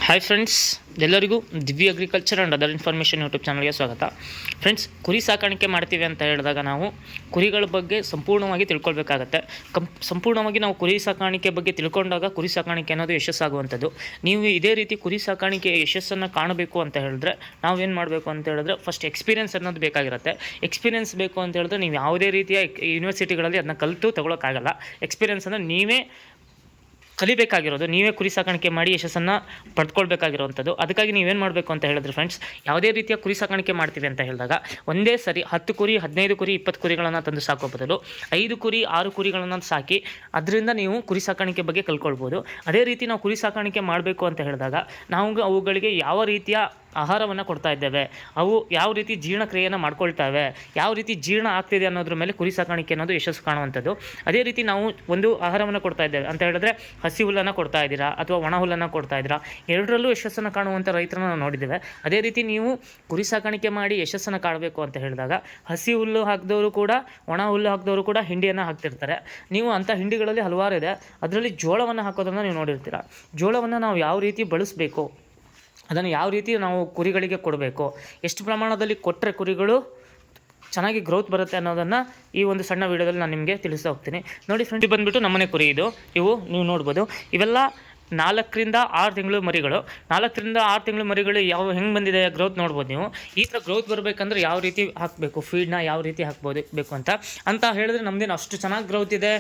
Hi friends, ಎಲ್ಲರಿಗೂ ದಿವ್ಯ agriculture and other information YouTube ಚಾನಲ್ಗೆ ಸ್ವಾಗತ. ಫ್ರೆಂಡ್ಸ್, ಕುರಿ ಸಾಕಾಣಿಕೆ ಮಾಡ್ತೀವಿ ಅಂತ ಹೇಳಿದಾಗ ನಾವು ಕುರಿಗಳ ಬಗ್ಗೆ ಸಂಪೂರ್ಣವಾಗಿ ತಿಳ್ಕೊಳ್ಬೇಕಾಗತ್ತೆ. ಸಂಪೂರ್ಣವಾಗಿ ನಾವು ಕುರಿ ಸಾಕಾಣಿಕೆ ಬಗ್ಗೆ ತಿಳ್ಕೊಂಡಾಗ ಕುರಿ ಸಾಕಾಣಿಕೆ ಅನ್ನೋದು ಯಶಸ್ಸಾಗುವಂಥದ್ದು. ನೀವು ಇದೇ ರೀತಿ ಕುರಿ ಸಾಕಾಣಿಕೆ ಯಶಸ್ಸನ್ನು ಕಾಣಬೇಕು ಅಂತ ಹೇಳಿದ್ರೆ ನಾವೇನು ಮಾಡಬೇಕು ಅಂತ ಹೇಳಿದ್ರೆ ಫಸ್ಟ್ ಎಕ್ಸ್ಪೀರಿಯೆನ್ಸ್ ಅನ್ನೋದು ಬೇಕಾಗಿರುತ್ತೆ. ಎಕ್ಸ್ಪೀರಿಯೆನ್ಸ್ ಬೇಕು ಅಂತ ಹೇಳಿದ್ರೆ ನೀವು ಯಾವುದೇ ರೀತಿಯ ಯೂನಿವರ್ಸಿಟಿಗಳಲ್ಲಿ ಅದನ್ನ ಕಲಿತು ತೊಗೊಳಕ್ಕಾಗಲ್ಲ. ಎಕ್ಸ್ಪೀರಿಯೆನ್ಸನ್ನು ನೀವೇ ಕಲಿಬೇಕಾಗಿರೋದು, ನೀವೇ ಕುರಿ ಸಾಕಾಣಿಕೆ ಮಾಡಿ ಯಶಸ್ಸನ್ನು ಪಡ್ಕೊಳ್ಬೇಕಾಗಿರೋವಂಥದ್ದು. ಅದಕ್ಕಾಗಿ ನೀವೇನು ಮಾಡಬೇಕು ಅಂತ ಹೇಳಿದ್ರೆ ಫ್ರೆಂಡ್ಸ್, ಯಾವುದೇ ರೀತಿಯ ಕುರಿ ಸಾಕಾಣಿಕೆ ಮಾಡ್ತೀವಿ ಅಂತ ಹೇಳಿದಾಗ ಒಂದೇ ಸರಿ 10 ಕುರಿ, 15 ಕುರಿ, 20 ಕುರಿಗಳನ್ನು ತಂದು ಸಾಕೋ ಬದಲು 5 ಕುರಿ, 6 ಕುರಿಗಳನ್ನು ಸಾಕಿ ಅದರಿಂದ ನೀವು ಕುರಿ ಸಾಕಾಣಿಕೆ ಬಗ್ಗೆ ಕಲ್ಕೊಳ್ಬೋದು. ಅದೇ ರೀತಿ ನಾವು ಕುರಿ ಸಾಕಾಣಿಕೆ ಮಾಡಬೇಕು ಅಂತ ಹೇಳಿದಾಗ ನಾವು ಅವುಗಳಿಗೆ ಯಾವ ರೀತಿಯ ಆಹಾರವನ್ನು ಕೊಡ್ತಾ ಇದ್ದೇವೆ, ಅವು ಯಾವ ರೀತಿ ಜೀರ್ಣಕ್ರಿಯೆಯನ್ನು ಮಾಡ್ಕೊಳ್ತವೆ, ಯಾವ ರೀತಿ ಜೀರ್ಣ ಆಗ್ತಿದೆ ಅನ್ನೋದ್ರ ಮೇಲೆ ಕುರಿ ಸಾಕಾಣಿಕೆ ಅನ್ನೋದು ಯಶಸ್ಸು ಕಾಣುವಂಥದ್ದು. ಅದೇ ರೀತಿ ನಾವು ಒಂದು ಆಹಾರವನ್ನು ಕೊಡ್ತಾ ಇದ್ದೇವೆ ಅಂತ ಹೇಳಿದ್ರೆ ಹಸಿ ಹುಲ್ಲನ್ನು ಕೊಡ್ತಾ ಇದ್ದೀರಾ ಅಥವಾ ಒಣ ಹುಲ್ಲನ್ನು ಕೊಡ್ತಾ ಇದ್ದೀರಾ, ಎರಡರಲ್ಲೂ ಯಶಸ್ಸನ್ನು ಕಾಣುವಂಥ ರೈತರನ್ನು ನಾವು ನೋಡಿದ್ದೇವೆ. ಅದೇ ರೀತಿ ನೀವು ಕುರಿ ಸಾಕಾಣಿಕೆ ಮಾಡಿ ಯಶಸ್ಸನ್ನು ಕಾಣಬೇಕು ಅಂತ ಹೇಳಿದಾಗ ಹಸಿ ಹುಲ್ಲು ಹಾಕಿದವರು ಕೂಡ, ಒಣ ಹುಲ್ಲು ಹಾಕಿದವರು ಕೂಡ ಹಿಂಡಿಯನ್ನು ಹಾಕ್ತಿರ್ತಾರೆ. ನೀವು ಅಂಥ ಹಿಂಡಿಗಳಲ್ಲಿ ಹಲವಾರು ಇದೆ. ಅದರಲ್ಲಿ ಜೋಳವನ್ನು ಹಾಕೋದನ್ನು ನೀವು ನೋಡಿರ್ತೀರ. ಜೋಳವನ್ನು ನಾವು ಯಾವ ರೀತಿ ಬಳಸಬೇಕು, ಅದನ್ನು ಯಾವ ರೀತಿ ನಾವು ಕುರಿಗಳಿಗೆ ಕೊಡಬೇಕು, ಎಷ್ಟು ಪ್ರಮಾಣದಲ್ಲಿ ಕೊಟ್ಟರೆ ಕುರಿಗಳು ಚೆನ್ನಾಗಿ ಗ್ರೋತ್ ಬರುತ್ತೆ ಅನ್ನೋದನ್ನು ಈ ಒಂದು ಸಣ್ಣ ವೀಡಿಯೋದಲ್ಲಿ ನಾನು ನಿಮಗೆ ತಿಳಿಸ್ತಾ ಹೋಗ್ತೀನಿ. ನೋಡಿ ಫ್ರೆಂಡ್ಸ್, ಬಂದುಬಿಟ್ಟು ನಮ್ಮನೆ ಕುರಿ ಇವು ನೀವು ನೋಡ್ಬೋದು. ಇವೆಲ್ಲ 4 ರಿಂದ 6 ತಿಂಗಳು ಮರಿಗಳು. 4 ರಿಂದ 6 ತಿಂಗಳು ಮರಿಗಳು ಹೆಂಗೆ ಬಂದಿದೆ ಗ್ರೋತ್ ನೋಡ್ಬೋದು ನೀವು. ಈ ಥರ ಗ್ರೋತ್ ಬರಬೇಕಂದ್ರೆ ಯಾವ ರೀತಿ ಹಾಕಬೇಕು, ಫೀಡ್ನ ಯಾವ ರೀತಿ ಹಾಕ್ಬೇಕು ಅಂತ ಹೇಳಿದ್ರೆ ನಮ್ಮದೇನು ಅಷ್ಟು ಚೆನ್ನಾಗಿ ಗ್ರೋತ್ ಇದೆ,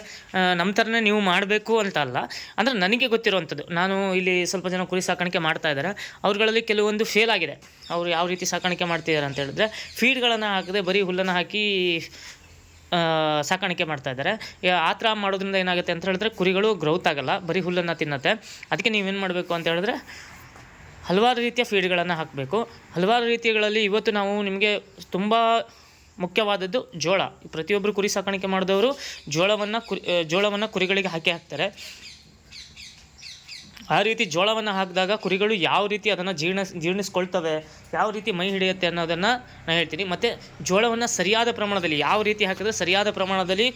ನಮ್ಮ ಥರನೇ ನೀವು ಮಾಡಬೇಕು ಅಂತ ಅಲ್ಲ. ಅಂದರೆ ನನಗೆ ಗೊತ್ತಿರುವಂಥದ್ದು, ನಾನು ಇಲ್ಲಿ ಸ್ವಲ್ಪ ಜನ ಕುರಿ ಸಾಕಾಣಿಕೆ ಮಾಡ್ತಾ ಇದ್ದಾರೆ. ಅವ್ರುಗಳಲ್ಲಿ ಕೆಲವೊಂದು ಫೇಲ್ ಆಗಿದೆ. ಅವರು ಯಾವ ರೀತಿ ಸಾಕಾಣಿಕೆ ಮಾಡ್ತಿದ್ದಾರೆ ಅಂತ ಹೇಳಿದ್ರೆ ಫೀಡ್ಗಳನ್ನು ಹಾಕದೆ ಬರೀ ಹುಲ್ಲನ್ನು ಹಾಕಿ ಸಾಕಾಣಿಕೆ ಮಾಡ್ತಾ ಇದ್ದಾರೆ. ಆ ಥರ ಮಾಡೋದ್ರಿಂದ ಏನಾಗುತ್ತೆ ಅಂತ ಹೇಳಿದ್ರೆ ಕುರಿಗಳು ಗ್ರೋತ್ ಆಗಲ್ಲ, ಬರೀ ಹುಲ್ಲನ್ನು ತಿನ್ನುತ್ತೆ. ಅದಕ್ಕೆ ನೀವೇನು ಮಾಡಬೇಕು ಅಂತ ಹೇಳಿದ್ರೆ ಹಲವಾರು ರೀತಿಯ ಫೀಡ್ಗಳನ್ನು ಹಾಕಬೇಕು. ಹಲವಾರು ರೀತಿಗಳಲ್ಲಿ ಇವತ್ತು ನಾವು ನಿಮಗೆ ತುಂಬ ಮುಖ್ಯವಾದದ್ದು ಜೋಳ. ಪ್ರತಿಯೊಬ್ಬರು ಕುರಿ ಸಾಕಾಣಿಕೆ ಮಾಡಿದವರು ಜೋಳವನ್ನು ಕುರಿಗಳಿಗೆ ಹಾಕ್ತಾರೆ. ಆ ರೀತಿ ಜೋಳವನ್ನು ಹಾಕಿದಾಗ ಕುರಿಗಳು ಯಾವ ರೀತಿ ಅದನ್ನು ಜೀರ್ಣಿಸ್ಕೊಳ್ತವೆ, ಯಾವ ರೀತಿ ಮೈ ಹಿಡಿಯುತ್ತೆ ಅನ್ನೋದನ್ನು ನಾನು ಹೇಳ್ತೀನಿ. ಮತ್ತು ಜೋಳವನ್ನು ಸರಿಯಾದ ಪ್ರಮಾಣದಲ್ಲಿ ಯಾವ ರೀತಿ ಹಾಕಿದ್ರೆ ಸರಿಯಾದ ಪ್ರಮಾಣದಲ್ಲಿ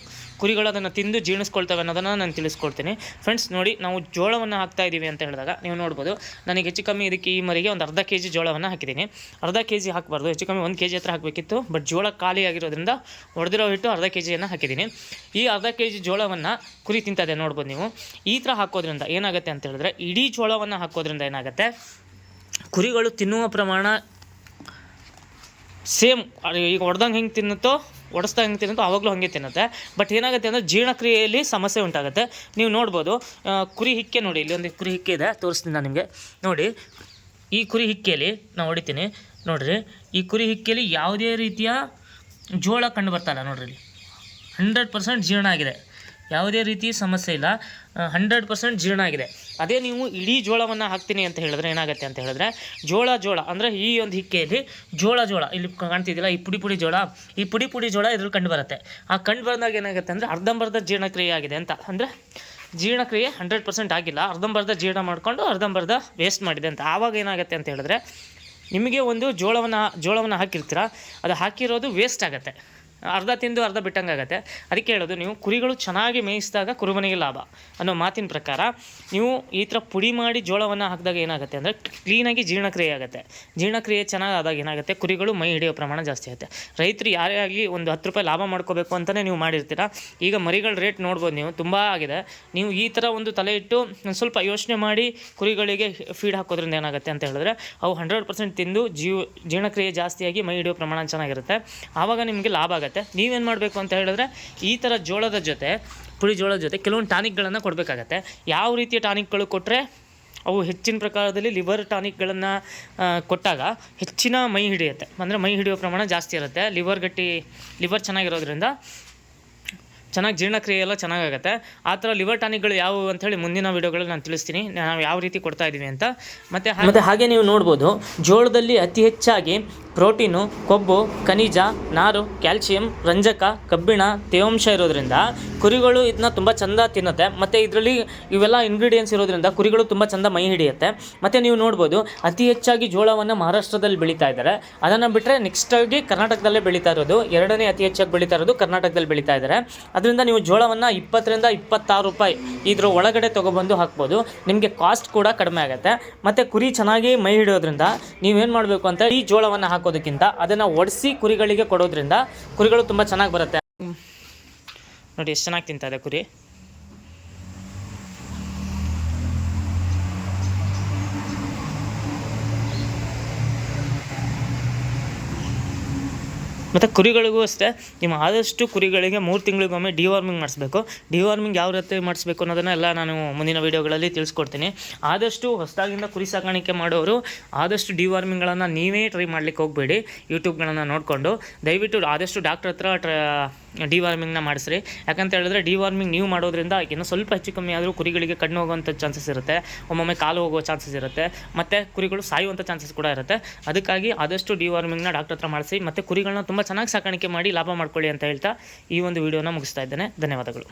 ಕುರಿಗಳು ಅದನ್ನು ತಿಂದು ಜೀರ್ಣಿಸ್ಕೊಳ್ತವೆ ಅನ್ನೋದನ್ನು ನಾನು ತಿಳಿಸ್ಕೊಡ್ತೀನಿ. ಫ್ರೆಂಡ್ಸ್ ನೋಡಿ, ನಾವು ಜೋಳವನ್ನು ಹಾಕ್ತಾ ಇದ್ದೀವಿ ಅಂತ ಹೇಳಿದಾಗ ನೀವು ನೋಡ್ಬೋದು, ನನಗೆ ಹೆಚ್ಚು ಕಮ್ಮಿ ಇದಕ್ಕೆ ಈ ಮರಿಗೆ ಒಂದು ಅರ್ಧ kg ಜೋಳವನ್ನು ಹಾಕಿದ್ದೀನಿ. ಅರ್ಧ kg ಹಾಕಬಾರ್ದು, ಹೆಚ್ಚು ಕಮ್ಮಿ 1 kg ಹತ್ರ ಹಾಕಬೇಕಿತ್ತು. ಬಟ್ ಜೋಳ ಖಾಲಿ ಆಗಿರೋದ್ರಿಂದ ಹೊಡೆದಿರೋ ಹಿಟ್ಟು ಅರ್ಧ kgಯನ್ನು ಹಾಕಿದ್ದೀನಿ. ಈ ಅರ್ಧ kg ಜೋಳವನ್ನು ಕುರಿ ತಿಂತದೆ ನೋಡ್ಬೋದು ನೀವು. ಈ ಥರ ಹಾಕೋದ್ರಿಂದ ಏನಾಗುತ್ತೆ ಅಂತ ಹೇಳಿದ್ರೆ, ಇಡೀ ಜೋಳವನ್ನು ಹಾಕೋದ್ರಿಂದ ಏನಾಗುತ್ತೆ, ಕುರಿಗಳು ತಿನ್ನುವ ಪ್ರಮಾಣ ಸೇಮ್ ಈಗ ಹೊಡೆದಂಗೆ ಹೆಂಗೆ ತಿನ್ನುತ್ತೋ, ಹೊಡೆಸ್ತಾ ಹೆಂಗೆ ತಿನ್ನುತ್ತೋ ಆವಾಗಲೂ ಹಾಗೆ ತಿನ್ನುತ್ತೆ. ಬಟ್ ಏನಾಗುತ್ತೆ ಅಂದರೆ ಜೀರ್ಣಕ್ರಿಯೆಯಲ್ಲಿ ಸಮಸ್ಯೆ ಉಂಟಾಗುತ್ತೆ. ನೀವು ನೋಡ್ಬೋದು, ಕುರಿ ಹಿಕ್ಕೆ ನೋಡಿ, ಇಲ್ಲಿ ಒಂದು ಕುರಿ ಹಿಕ್ಕೆ ಇದೆ, ತೋರಿಸ್ತೀನಿ ನಾನು ನಿಮಗೆ. ನೋಡಿ, ಈ ಕುರಿ ಹಿಕ್ಕೆಯಲ್ಲಿ ನಾನು ಹೊಡಿತೀನಿ ನೋಡಿರಿ. ಈ ಕುರಿ ಹಿಕ್ಕೆಯಲ್ಲಿ ಯಾವುದೇ ರೀತಿಯ ಜೋಳ ಕಂಡು ಬರ್ತಾಯಿಲ್ಲ ನೋಡ್ರಿ. ಇಲ್ಲಿ 100% ಜೀರ್ಣ ಆಗಿದೆ, ಯಾವುದೇ ರೀತಿ ಸಮಸ್ಯೆ ಇಲ್ಲ, 100% ಜೀರ್ಣ ಆಗಿದೆ. ಅದೇ ನೀವು ಇಡೀ ಜೋಳವನ್ನು ಹಾಕ್ತೀನಿ ಅಂತ ಹೇಳಿದ್ರೆ ಏನಾಗುತ್ತೆ ಅಂತ ಹೇಳಿದ್ರೆ, ಜೋಳ ಅಂದರೆ ಈ ಒಂದು ಹಿಕ್ಕೆಯಲ್ಲಿ ಜೋಳ ಇಲ್ಲಿ ಕಾಣ್ತಿದ್ದಿಲ್ಲ, ಈ ಪುಡಿ ಜೋಳ ಇದ್ರಲ್ಲಿ ಕಂಡು ಬರುತ್ತೆ. ಆ ಕಂಡು ಬಂದಾಗ ಏನಾಗುತ್ತೆ ಅಂದರೆ ಅರ್ಧಂಬರ್ಧ ಜೀರ್ಣಕ್ರಿಯೆ ಆಗಿದೆ ಅಂತ. ಅಂದರೆ ಜೀರ್ಣಕ್ರಿಯೆ 100% ಆಗಿಲ್ಲ, ಅರ್ಧಂಬರ್ಧ ಜೀರ್ಣ ಮಾಡಿಕೊಂಡು ಅರ್ಧಂಬರ್ಧ ವೇಸ್ಟ್ ಮಾಡಿದೆ ಅಂತ. ಆವಾಗ ಏನಾಗುತ್ತೆ ಅಂತ ಹೇಳಿದ್ರೆ, ನಿಮಗೆ ಒಂದು ಜೋಳವನ್ನು ಹಾಕಿರ್ತೀರ, ಅದು ಹಾಕಿರೋದು ವೇಸ್ಟ್ ಆಗುತ್ತೆ, ಅರ್ಧ ತಿಂದು ಅರ್ಧ ಬಿಟ್ಟಂಗಾಗತ್ತೆ. ಅದಕ್ಕೆ ಹೇಳೋದು, ನೀವು ಕುರಿಗಳು ಚೆನ್ನಾಗಿ ಮೇಯಿಸಿದಾಗ ಕುರುಬನಿಗೆ ಲಾಭ ಅನ್ನೋ ಮಾತಿನ ಪ್ರಕಾರ ನೀವು ಈ ಥರ ಪುಡಿ ಮಾಡಿ ಜೋಳವನ್ನು ಹಾಕಿದಾಗ ಏನಾಗುತ್ತೆ ಅಂದರೆ ಕ್ಲೀನಾಗಿ ಜೀರ್ಣಕ್ರಿಯೆ ಆಗುತ್ತೆ. ಜೀರ್ಣಕ್ರಿಯೆ ಚೆನ್ನಾಗಾದಾಗ ಏನಾಗುತ್ತೆ, ಕುರಿಗಳು ಮೈ ಹಿಡಿಯೋ ಪ್ರಮಾಣ ಜಾಸ್ತಿ ಆಗುತ್ತೆ. ರೈತರು ಯಾರೇ ಆಗಲಿ ಒಂದು 10 ರೂಪಾಯಿ ಲಾಭ ಮಾಡ್ಕೋಬೇಕು ಅಂತಲೇ ನೀವು ಮಾಡಿರ್ತೀರ. ಈಗ ಮರಿಗಳ ರೇಟ್ ನೋಡ್ಬೋದು ನೀವು, ತುಂಬ ಆಗಿದೆ. ನೀವು ಈ ಥರ ಒಂದು ತಲೆ ಇಟ್ಟು ಸ್ವಲ್ಪ ಯೋಚನೆ ಮಾಡಿ ಕುರಿಗಳಿಗೆ ಫೀಡ್ ಹಾಕೋದ್ರಿಂದ ಏನಾಗುತ್ತೆ ಅಂತ ಹೇಳಿದ್ರೆ ಅವು 100% ತಿಂದು ಜೀರ್ಣಕ್ರಿಯೆ ಜಾಸ್ತಿಯಾಗಿ ಮೈ ಹಿಡಿಯೋ ಪ್ರಮಾಣ ಚೆನ್ನಾಗಿರುತ್ತೆ. ಆವಾಗ ನಿಮಗೆ ಲಾಭ ಆಗುತ್ತೆ. ನೀವೇನು ಮಾಡಬೇಕು ಅಂತ ಹೇಳಿದ್ರೆ, ಈ ಥರ ಪುಡಿ ಜೋಳದ ಜೊತೆ ಕೆಲವೊಂದು ಟಾನಿಕ್ಗಳನ್ನು ಕೊಡಬೇಕಾಗತ್ತೆ. ಯಾವ ರೀತಿಯ ಟಾನಿಕ್ಗಳು ಕೊಟ್ಟರೆ ಅವು ಹೆಚ್ಚಿನ ಪ್ರಕಾರದಲ್ಲಿ ಲಿವರ್ ಟಾನಿಕ್ಗಳನ್ನು ಕೊಟ್ಟಾಗ ಹೆಚ್ಚಿನ ಮೈ ಹಿಡಿಯುತ್ತೆ, ಅಂದರೆ ಮೈ ಹಿಡಿಯೋ ಪ್ರಮಾಣ ಜಾಸ್ತಿ ಇರುತ್ತೆ. ಲಿವರ್ ಚೆನ್ನಾಗಿರೋದ್ರಿಂದ ಚೆನ್ನಾಗಿ ಜೀರ್ಣಕ್ರಿಯೆ ಎಲ್ಲ ಚೆನ್ನಾಗಾಗುತ್ತೆ. ಆ ಥರ ಲಿವರ್ ಟಾನಿಕ್ಗಳು ಯಾವುವು ಅಂಥೇಳಿ ಮುಂದಿನ ವೀಡಿಯೋಗಳಲ್ಲಿ ನಾನು ತಿಳಿಸ್ತೀನಿ, ನಾವು ಯಾವ ರೀತಿ ಕೊಡ್ತಾ ಇದ್ದೀವಿ ಅಂತ. ಮತ್ತು ಹಾಗೆ ನೀವು ನೋಡ್ಬೋದು, ಜೋಳದಲ್ಲಿ ಅತಿ ಹೆಚ್ಚಾಗಿ ಪ್ರೋಟೀನು, ಕೊಬ್ಬು, ಖನಿಜ, ನಾರು, ಕ್ಯಾಲ್ಸಿಯಂ, ರಂಜಕ, ಕಬ್ಬಿಣ, ತೇವಾಂಶ ಇರೋದ್ರಿಂದ ಕುರಿಗಳು ಇದನ್ನ ತುಂಬ ಚೆಂದ ತಿನ್ನುತ್ತೆ. ಮತ್ತು ಇದರಲ್ಲಿ ಇವೆಲ್ಲ ಇಂಗ್ರೀಡಿಯೆಂಟ್ಸ್ ಇರೋದ್ರಿಂದ ಕುರಿಗಳು ತುಂಬ ಚೆಂದ ಮೈ ಹಿಡಿಯುತ್ತೆ. ಮತ್ತು ನೀವು ನೋಡ್ಬೋದು, ಅತಿ ಹೆಚ್ಚಾಗಿ ಜೋಳವನ್ನು ಮಹಾರಾಷ್ಟ್ರದಲ್ಲಿ ಬೆಳೀತಾ ಇದ್ದಾರೆ. ಅದನ್ನು ಬಿಟ್ಟರೆ ನೆಕ್ಸ್ಟಾಗಿ ಕರ್ನಾಟಕದಲ್ಲೇ ಬೆಳೀತಾ ಇರೋದು, ಎರಡನೇ ಅತಿ ಹೆಚ್ಚಾಗಿ ಬೆಳೀತಾ ಇರೋದು ಕರ್ನಾಟಕದಲ್ಲಿ ಬೆಳೀತಾ ಇದ್ದಾರೆ. ಅದರಿಂದ ನೀವು ಜೋಳವನ್ನು 20ರಿಂದ 26 ರೂಪಾಯಿ ಇದ್ರ ಒಳಗಡೆ ತೊಗೊಬಂದು ಹಾಕ್ಬೋದು. ನಿಮಗೆ ಕಾಸ್ಟ್ ಕೂಡ ಕಡಿಮೆ ಆಗುತ್ತೆ. ಮತ್ತು ಕುರಿ ಚೆನ್ನಾಗಿ ಮೈ ಹಿಡಿಯೋದ್ರಿಂದ ನೀವೇನು ಮಾಡಬೇಕು ಅಂತ ಈ ಜೋಳವನ್ನು ಹಾಕೋದಕ್ಕಿಂತ ಅದನ್ನು ಒಡಿಸಿ ಕುರಿಗಳಿಗೆ ಕೊಡೋದ್ರಿಂದ ಕುರಿಗಳು ತುಂಬ ಚೆನ್ನಾಗಿ ಬರುತ್ತೆ. ನೋಡಿ ಎಷ್ಟು ಚೆನ್ನಾಗಿ ತಿಂತಾ ಕುರಿ. ಮತ್ತು ಕುರಿಗಳಿಗೂ ಅಷ್ಟೇ, ನೀವು ಆದಷ್ಟು ಕುರಿಗಳಿಗೆ 3 ತಿಂಗಳಿಗೊಮ್ಮೆ ಡಿವಾರ್ಮಿಂಗ್ ಮಾಡಿಸ್ಬೇಕು. ಡಿವಾರ್ಮಿಂಗ್ ಯಾವ ರೀತಿ ಮಾಡಿಸ್ಬೇಕು ಅನ್ನೋದನ್ನು ಎಲ್ಲ ನಾನು ಮುಂದಿನ ವೀಡಿಯೋಗಳಲ್ಲಿ ತಿಳಿಸ್ಕೊಡ್ತೀನಿ. ಆದಷ್ಟು ಹೊಸದಾಗಿಂದ ಕುರಿ ಸಾಕಾಣಿಕೆ ಮಾಡೋರು ಆದಷ್ಟು ಡಿವಾರ್ಮಿಂಗ್ಗಳನ್ನು ನೀವೇ ಟ್ರೈ ಮಾಡಲಿಕ್ಕೆ ಹೋಗಬೇಡಿ. ಯೂಟ್ಯೂಬ್ಗಳನ್ನು ನೋಡಿಕೊಂಡು ದಯವಿಟ್ಟು ಆದಷ್ಟು ಡಾಕ್ಟ್ರ್ ಹತ್ರ ಡಿವಾರ್ಮಿಂಗ್ನ ಮಾಡಿಸ್ರಿ. ಯಾಕಂತ ಹೇಳಿದ್ರೆ ಡಿವಾರ್ಮಿಂಗ್ ನೀವು ಮಾಡೋದ್ರಿಂದ ಇನ್ನೂ ಸ್ವಲ್ಪ ಹೆಚ್ಚು ಕಮ್ಮಿ ಆದರೂ ಕುರಿಗಳಿಗೆ ಕಣ್ಣು ಹೋಗುವಂಥ ಚಾನ್ಸಸ್ ಇರುತ್ತೆ, ಒಮ್ಮೊಮ್ಮೆ ಕಾಲು ಹೋಗೋ ಚಾನ್ಸಸ್ ಇರುತ್ತೆ, ಮತ್ತು ಕುರಿಗಳು ಸಾಯುವಂಥ ಚಾನ್ಸಸ್ ಕೂಡ ಇರುತ್ತೆ. ಅದಕ್ಕಾಗಿ ಆದಷ್ಟು ಡಿವಾರ್ಮಿಂಗ್ನ ಡಾಕ್ಟ್ರ್ ಹತ್ರ ಮಾಡಿಸಿ ಮತ್ತು ಕುರಿಗಳನ್ನ ತುಂಬ ಚೆನ್ನಾಗಿ ಸಾಕಾಣಿಕೆ ಮಾಡಿ ಲಾಭ ಮಾಡ್ಕೊಳ್ಳಿ ಅಂತ ಹೇಳ್ತಾ ಈ ಒಂದು ವಿಡಿಯೋನ ಮುಗಿಸ್ತಾ ಇದ್ದೇನೆ. ಧನ್ಯವಾದಗಳು.